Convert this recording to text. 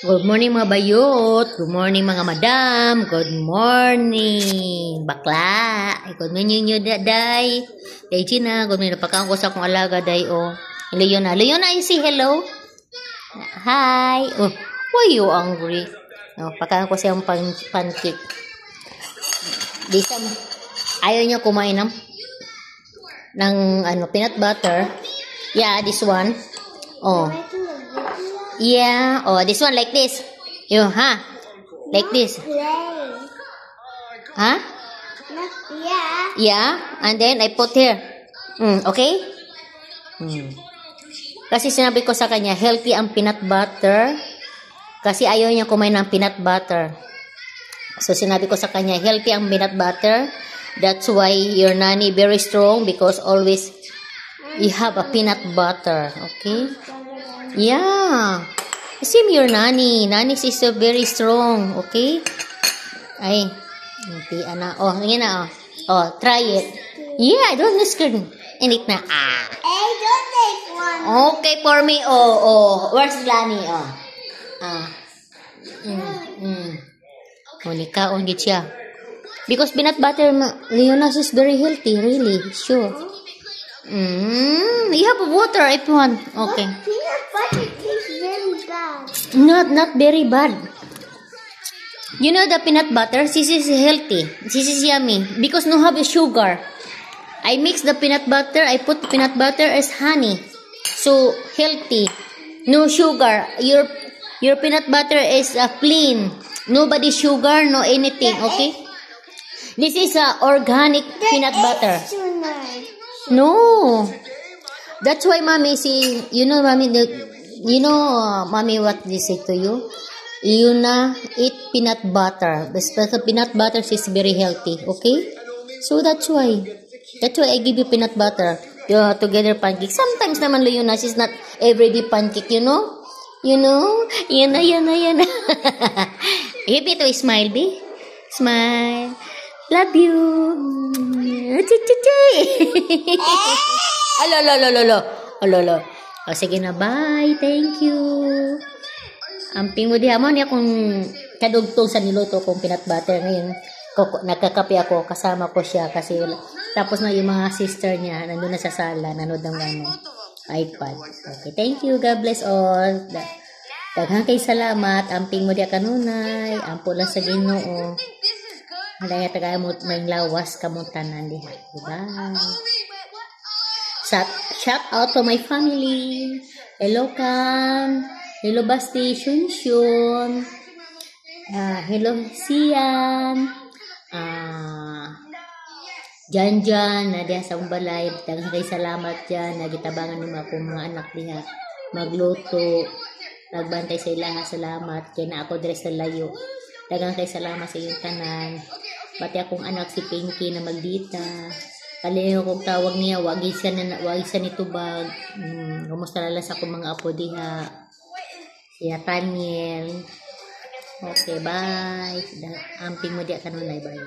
Good morning mga bayot. Good morning mga madam. Good morning. Bakla. Good morning nyo daday. Day Gina. Good morning. Napakaang ko sa akong alaga day o. Leona. Leona, you say hello? Hi. Oh, why you angry? Oh, pakaang ko siyang pancake. Ayaw niya kumain ng peanut butter. Yeah, this one. Oh. Yeah. Oh, this one like this. You, huh? Like this. Huh? Yeah. Yeah. And then I put here. Okay? Kasi sinabi ko sa kanya, healthy ang peanut butter. Kasi ayaw niya kumain ng peanut butter. So sinabi ko sa kanya, healthy ang peanut butter. That's why your nanny very strong because always you have a peanut butter. Okay? Yeah. Same your nanny. Nanny is very strong. Okay? Ay. Hindi, ana. Oh, ngayon na, oh. Oh, try it. Yeah, I don't scared. Init na. Ah. Hey, don't take one. Okay for me. Oh. Where's Lani? Oh. Ah. Nikaon gid siya. Because peanut butter, Leonas is very healthy, really. Sure. You have water if you want. Okay. But peanut butter tastes very bad. Not very bad. You know the peanut butter, this is healthy. This is yummy because no have sugar. I mix the peanut butter, I put peanut butter as honey. So healthy. No sugar. Your peanut butter is plain. Nobody sugar, no anything, okay? This is organic peanut butter. Too nice. No. That's why mommy say, mommy, mommy what they say to you? You na eat peanut butter. Because peanut butter is very healthy, okay? So that's why I give you peanut butter. Together pancake. Sometimes naman Leonas is not everyday pancake, you know? Yan na. Give it a smile, be. Smile. Love you. Alolo. O, sige na, bye. Thank you. Amping mo diha mo niya kung kadugtong sa niluto kong peanut butter. Ngayon, nagkakape ako. Kasama ko siya kasi tapos na yung mga sister niya nandun na sa sala. Nanood ng iPad. Okay, thank you. God bless all. Daghang kay salamat. Amping mo diha kanunay. Ampo lang sa Ginoo. Malaya tagay mo may lawas kamuntanan diha. Bye. Shout out to my family. Hello Cam. Hello Basti. Shun. Hello Sian. Jan na diha sa Umbalay. Daghang kay salamat dyan. Nagitabangan ni mga anak diha. Magluto. Nagbantay sa ilaha. Salamat. Kaya na ako dress sa layo. Daghang kay salamat sa iyong tanan. Pati akong anak si Pinky na magdita. Kaliyo kong tawag niya, wag isa nitubag. Kumusta lang sa akong mga apo diha. Siya Taniel. Okay, bye. Amping mo diya kanunay, bye.